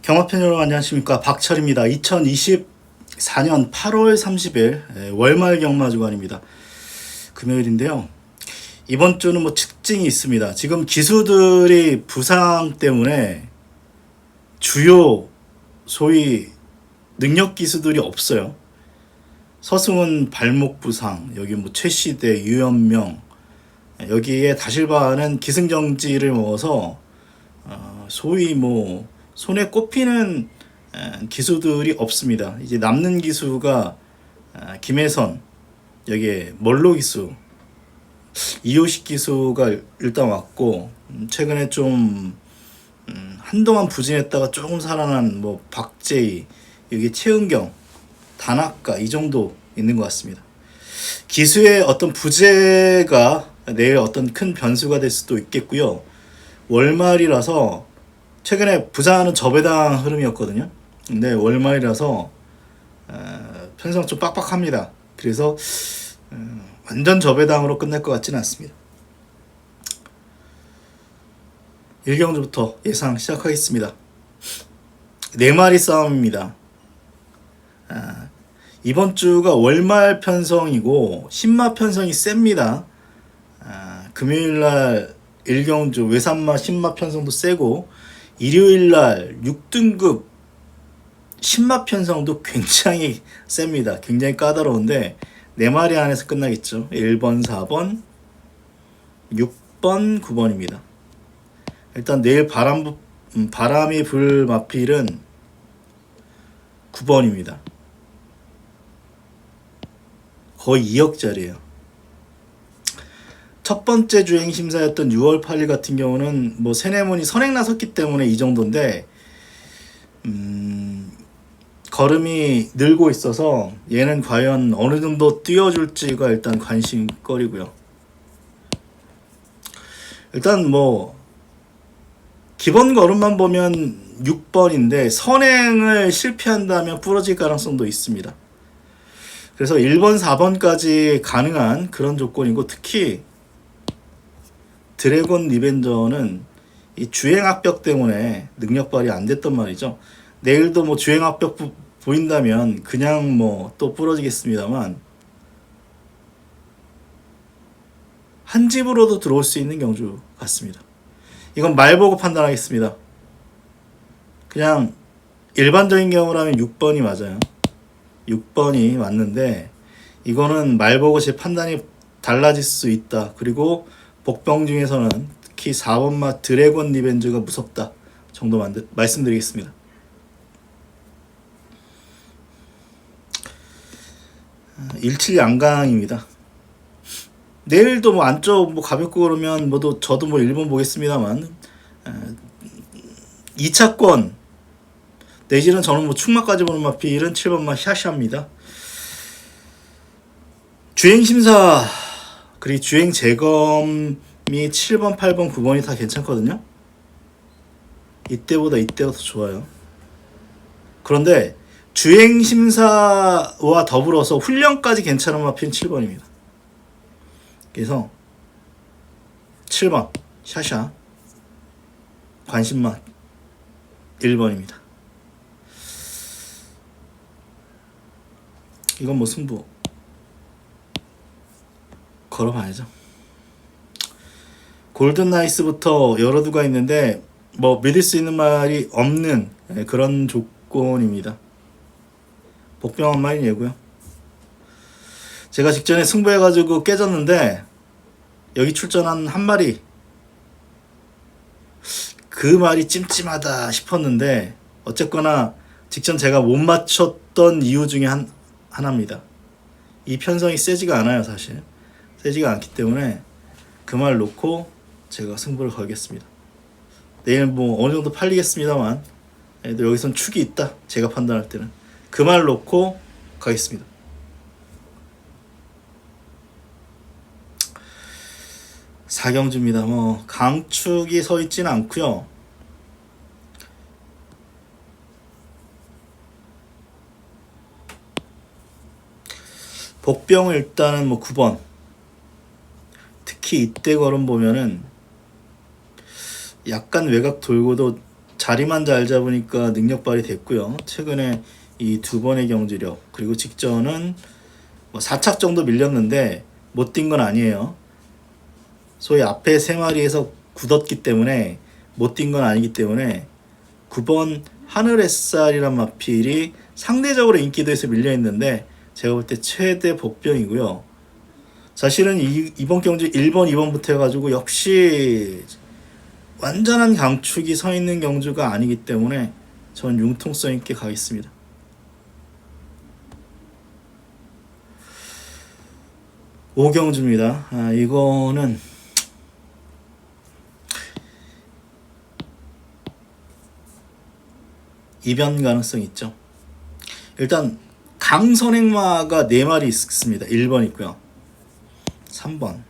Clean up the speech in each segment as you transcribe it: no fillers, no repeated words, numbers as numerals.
경마편 여러분 안녕하십니까, 박철입니다. 2024년 8월 30일 월말 경마 주간입니다. 금요일인데요. 이번 주는 뭐 특징이 있습니다. 지금 기수들이 부상 때문에 주요 소위 능력 기수들이 없어요. 서승은 발목 부상, 여기 뭐 최시대, 유연명, 여기에 다실바는 기승정지를 먹어서 소위 뭐 손에 꼽히는 기수들이 없습니다. 이제 남는 기수가 김혜선, 여기에 멀로 기수, 이호식 기수가 일단 왔고, 최근에 좀 한동안 부진했다가 조금 살아난 뭐 박재희, 여기 최은경, 단학가 이 정도 있는 것 같습니다. 기수의 어떤 부재가 내일 어떤 큰 변수가 될 수도 있겠고요. 월말이라서 최근에 부자는 저배당 흐름이었거든요. 근데 월말이라서 편성 좀 빡빡합니다. 그래서 완전 저배당으로 끝날 것 같지는 않습니다. 1경주부터 예상 시작하겠습니다. 4마리 싸움입니다. 이번 주가 월말 편성이고 신마 편성이 셉니다. 금요일날 1경주 외산마 신마 편성도 세고, 일요일날 6등급 신마 편성도 굉장히 셉니다. 굉장히 까다로운데 4마리 안에서 끝나겠죠. 1번, 4번, 6번, 9번입니다. 일단 내일 바람이 불 마필은 9번입니다. 거의 2억짜리예요. 첫 번째 주행 심사였던 6월 8일 같은 경우는 뭐 세네모니 선행 나섰기 때문에 이 정도인데, 걸음이 늘고 있어서 얘는 과연 어느 정도 뛰어줄지가 일단 관심거리고요. 일단 뭐 기본 걸음만 보면 6번인데 선행을 실패한다면 부러질 가능성도 있습니다. 그래서 1번, 4번까지 가능한 그런 조건이고, 특히 드래곤 리벤저는 이 주행 압력 때문에 능력 발휘 안 됐단 말이죠. 내일도 뭐 주행 압력 보인다면 그냥 뭐 또 부러지겠습니다만, 한 집으로도 들어올 수 있는 경주 같습니다. 이건 말 보고 판단하겠습니다. 그냥 일반적인 경우라면 6번이 맞아요. 6번이 맞는데 이거는 말 보고 제 판단이 달라질 수 있다. 그리고 복병 중에서는 특히 4번마 드래곤 리벤즈가 무섭다 정도 말씀드리겠습니다. 일칠 양강입니다. 내일도 뭐 안쪽 뭐 가볍고 그러면 뭐도 저도 뭐 1번 보겠습니다만, 2차권 내지는 저는 뭐 충마까지 보는 마필은 7번마 샤샤입니다. 주행심사 그리고 주행 재검이 7번, 8번, 9번이 다 괜찮거든요. 이때보다 더 좋아요. 그런데 주행심사와 더불어서 훈련까지 괜찮은 마필은 7번입니다. 그래서 7번 샤샤, 관심맛 1번입니다. 이건 뭐 승부 걸어봐야죠. 골든 나이스부터 여러 두가 있는데 뭐 믿을 수 있는 말이 없는 그런 조건입니다. 복병 한 마리 예고요. 제가 직전에 승부해가지고 깨졌는데 여기 출전한 한 마리, 그 말이 찜찜하다 싶었는데 어쨌거나 직전 제가 못 맞췄던 이유 중에 하나입니다. 이 편성이 세지가 않아요. 사실 세지가 않기 때문에 그 말 놓고 제가 승부를 걸겠습니다. 내일 뭐 어느 정도 팔리겠습니다만, 여기선 축이 있다 제가 판단할 때는 그 말 놓고 가겠습니다. 사경주입니다. 뭐 강축이 서 있지는 않고요. 복병은 일단은 뭐 9번, 특히 이때 걸음 보면은 약간 외곽 돌고도 자리만 잘 잡으니까 능력 발휘 됐고요. 최근에 이 두 번의 경주력 그리고 직전은 뭐 4착 정도 밀렸는데 못 뛴 건 아니에요. 소위 앞에 세 마리에서 굳었기 때문에 못 뛴 건 아니기 때문에 9번 하늘햇살이란 마필이 상대적으로 인기도에서 밀려있는데 제가 볼 때 최대 복병이고요. 사실은 이번 경주 1번, 2번부터 해가지고 역시 완전한 강축이 서 있는 경주가 아니기 때문에 전 융통성 있게 가겠습니다. 오경주입니다. 이거는 이변 가능성 있죠. 일단 강선행마가 4마리 있습니다. 1번 있고요. 3번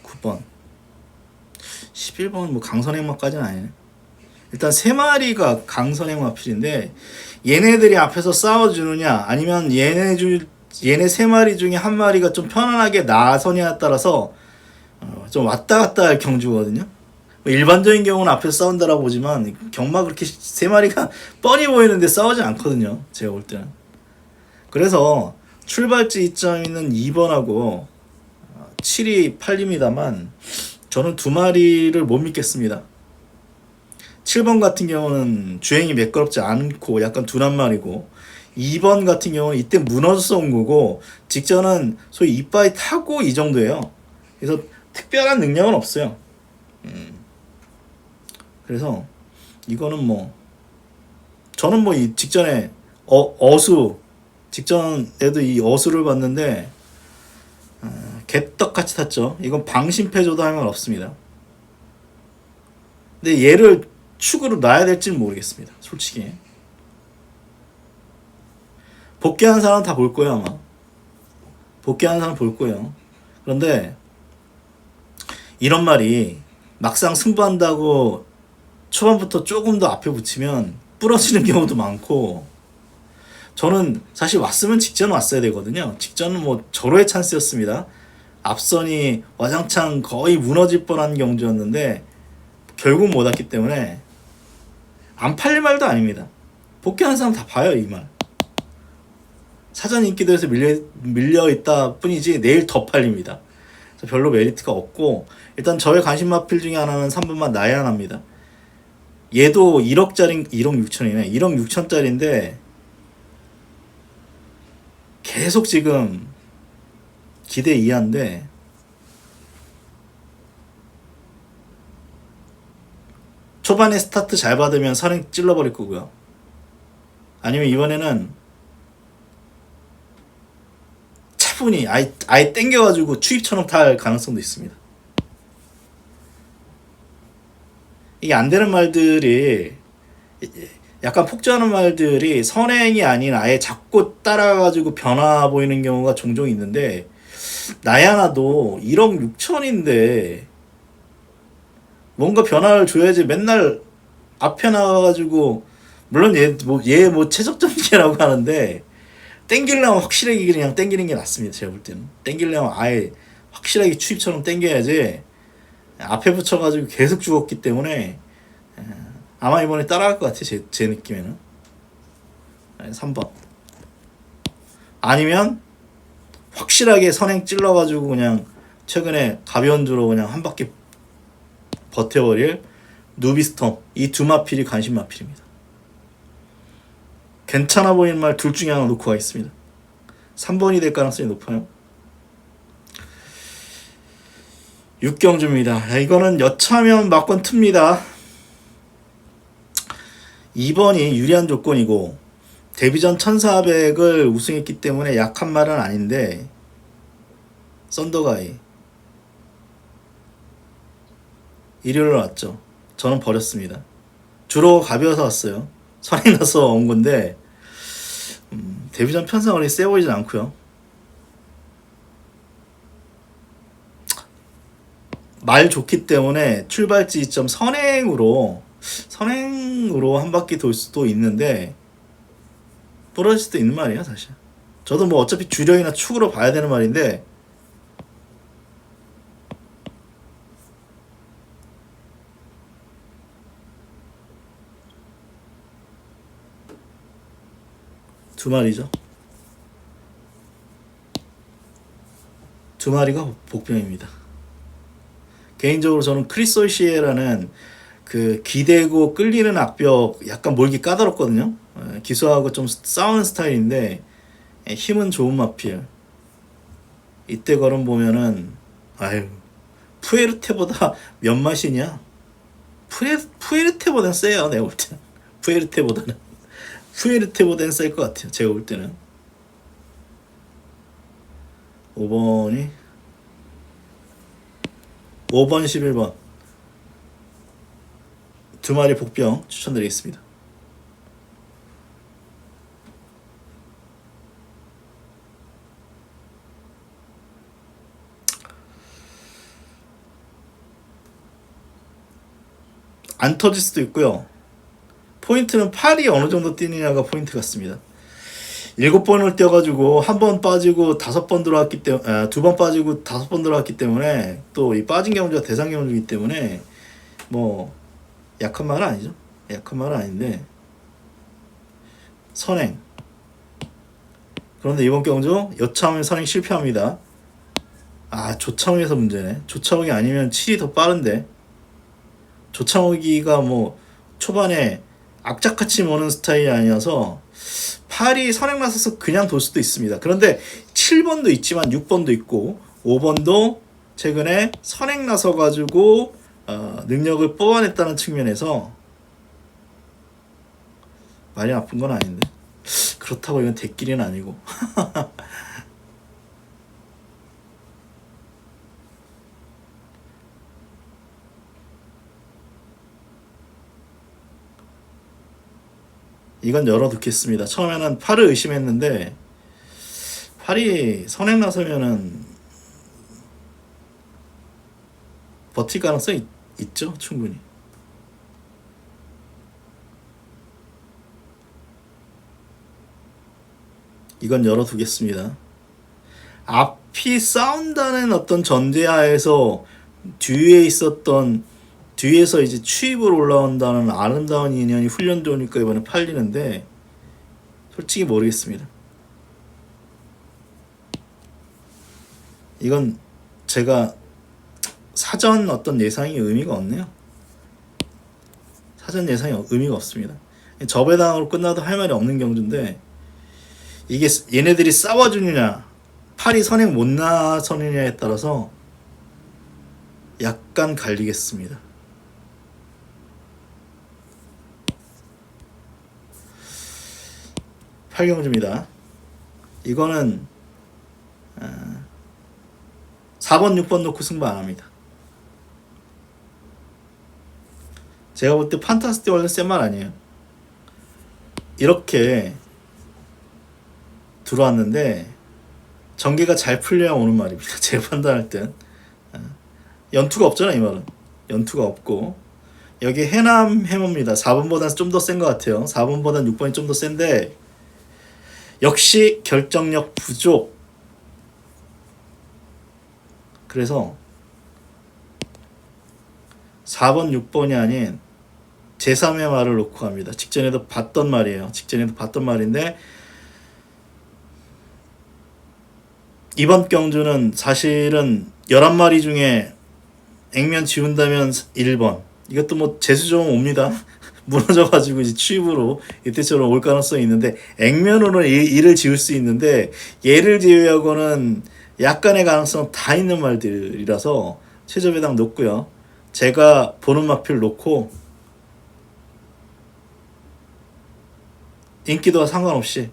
9번 11번 뭐 강선행마까지는 아니네. 일단 3마리가 강선행마필인데 얘네들이 앞에서 싸워주느냐 아니면 얘네 3마리 중에 한 마리가 좀 편안하게 나서냐에 따라서 좀 왔다 갔다 할 경주거든요. 일반적인 경우는 앞에서 싸운다라고 보지만 경마 그렇게 3마리가 뻔히 보이는데 싸우지 않거든요. 제가 볼 때는. 그래서 출발지 이점있는 2번하고 7이 팔립니다만 저는 2마리를 못 믿겠습니다. 7번 같은 경우는 주행이 매끄럽지 않고 약간 둔한 말이고 2번 같은 경우는 이때 무너져서 온 거고 직전은 소위 이빠이 타고 이 정도예요. 그래서 특별한 능력은 없어요. 그래서 이거는 뭐 저는 뭐 이 직전에 어수 직전에도 이 어수를 봤는데 개떡같이 탔죠. 이건 방심패줘도 할 말 없습니다. 근데 얘를 축으로 놔야 될지는 모르겠습니다. 솔직히 복귀하는 사람은 다 볼 거예요. 아마 복귀하는 사람 볼 거예요. 그런데 이런 말이 막상 승부한다고 초반부터 조금 더 앞에 붙이면 부러지는 경우도 많고 저는 사실 왔으면 직전 왔어야 되거든요. 직전은 뭐 절호의 찬스였습니다. 앞선이 와장창 거의 무너질 뻔한 경주였는데 결국 못 왔기 때문에 안 팔릴 말도 아닙니다. 복귀하는 사람 다 봐요. 이 말. 사전 인기도에서 밀려있다 뿐이지 내일 더 팔립니다. 별로 메리트가 없고 일단 저의 관심 마필 중에 하나는 3번만 나야납니다. 얘도 1억짜리 1억 6천이네. 1억 6천짜리인데 계속 지금 기대 이하인데 초반에 스타트 잘 받으면 선행 찔러버릴 거고요. 아니면 이번에는 차분히 아예 땡겨가지고 추입처럼 탈 가능성도 있습니다. 이게 안 되는 말들이 약간 폭주하는 말들이 선행이 아닌 아예 자꾸 따라가지고 변화 보이는 경우가 종종 있는데 나야나도 1억 6천인데 뭔가 변화를 줘야지 맨날 앞에 나와가지고 물론 얘 뭐 최적점이라고 하는데 땡기려면 확실하게 그냥 땡기는 게 낫습니다. 제가 볼 때는 땡기려면 아예 확실하게 추입처럼 땡겨야지 앞에 붙여가지고 계속 죽었기 때문에 아마 이번에 따라갈 것 같아요. 제 느낌에는 3번 아니면 확실하게 선행 찔러가지고 그냥 최근에 가벼운 주로 그냥 한 바퀴 버텨버릴 누비스톰 이 두 마필이 관심 마필입니다. 괜찮아 보이는 말 둘 중에 하나 놓고 가겠습니다. 3번이 될 가능성이 높아요. 6경주입니다. 이거는 여차하면 막권 틉니다. 2번이 유리한 조건이고 데뷔전 1400을 우승했기 때문에 약한 말은 아닌데 썬더가이 일요일로 왔죠. 저는 버렸습니다. 주로 가벼워서 왔어요. 선이 나서 온 건데 데뷔전 편성이 세 보이진 않고요. 말 좋기 때문에 출발지 지점 선행으로 한 바퀴 돌 수도 있는데 부러질 수도 있는 말이에요. 사실 저도 뭐 어차피 주력이나 축으로 봐야 되는 말인데 두 마리죠. 두 마리가 복병입니다. 개인적으로 저는 크리솔시에라는 그 기대고 끌리는 악벽 약간 몰기 까다롭거든요. 기수하고 좀 싸우는 스타일인데 힘은 좋은 마필. 이때 걸음 보면은 아유 푸에르테보다 몇 맛이냐? 푸에르테보다는 세요. 내가 볼 때는 푸에르테보다는 셀 것 같아요. 제가 볼 때는 5번 11번 두 마리 복병 추천드리겠습니다. 안 터질 수도 있고요. 포인트는 팔이 어느 정도 뛰느냐가 포인트 같습니다. 7번을 뛰어가지고 한 번 빠지고 5번 들어왔기 때문에 2번 빠지고 5번 들어왔기 때문에 또 이 빠진 경주가 대상 경주이기 때문에 뭐 약한 말은 아니죠. 약한 말은 아닌데 선행. 그런데 이번 경주 여차하면 선행 실패합니다. 아 조차홍에서 문제네. 조차홍이 아니면 7이 더 빠른데 조차홍이가 뭐 초반에 악착같이 모는 스타일이 아니어서 8이 선행 나서서 그냥 돌 수도 있습니다. 그런데 7번도 있지만 6번도 있고 5번도 최근에 선행 나서 가지고 능력을 뽑아냈다는 측면에서 많이 아픈 건 아닌데 그렇다고 이건 대끼리는 아니고 이건 열어두겠습니다. 처음에는 8을 의심했는데 8이 선행 나서면은 버틸 가능성이 있죠. 충분히. 이건 열어두겠습니다. 앞이 싸운다는 어떤 전제하에서 뒤에서 이제 추입으로 올라온다는 아름다운 인연이 훈련돼 오니까 이번에 팔리는데 솔직히 모르겠습니다. 이건 제가 사전 어떤 예상이 의미가 없네요. 사전 예상이 의미가 없습니다. 저배당으로 끝나도 할 말이 없는 경주인데 이게 얘네들이 싸워주느냐 팔이 선행 못 나서느냐에 따라서 약간 갈리겠습니다. 8경주입니다. 이거는 4번 6번 놓고 승부 안합니다. 제가 볼 때 판타스틱 원래 센 말 아니에요. 이렇게 들어왔는데 전개가 잘 풀려야 오는 말입니다. 제가 판단할 땐 연투가 없잖아. 이 말은 연투가 없고 여기 해남 해머입니다. 4번보다는 좀 더 센 것 같아요. 4번보다는 6번이 좀 더 센데 역시 결정력 부족. 그래서 4번 6번이 아닌 제3의 말을 놓고 갑니다. 직전에도 봤던 말이에요. 직전에도 봤던 말인데 이번 경주는 사실은 11마리 중에 액면 지운다면 1번. 이것도 뭐 재수종 옵니다. 무너져가지고 이제 취입으로 이때처럼 올 가능성이 있는데 액면으로는 이를 지울 수 있는데 얘를 제외하고는 약간의 가능성 다 있는 말들이라서 최저배당 높고요. 제가 보는 마필 놓고 인기도와 상관없이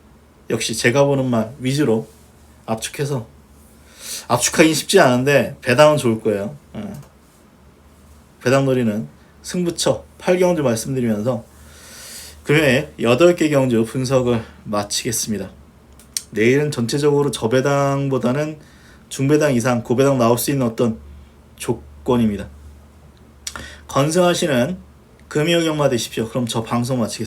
역시 제가 보는 말 위주로 압축해서 압축하긴 쉽지 않은데 배당은 좋을 거예요. 배당놀이는 승부처 8경주 말씀드리면서 금요일 8개 경주 분석을 마치겠습니다. 내일은 전체적으로 저배당보다는 중배당 이상 고배당 나올 수 있는 어떤 조건입니다. 건승하시는 금요일 경마 되십시오. 그럼 저 방송 마치겠습니다.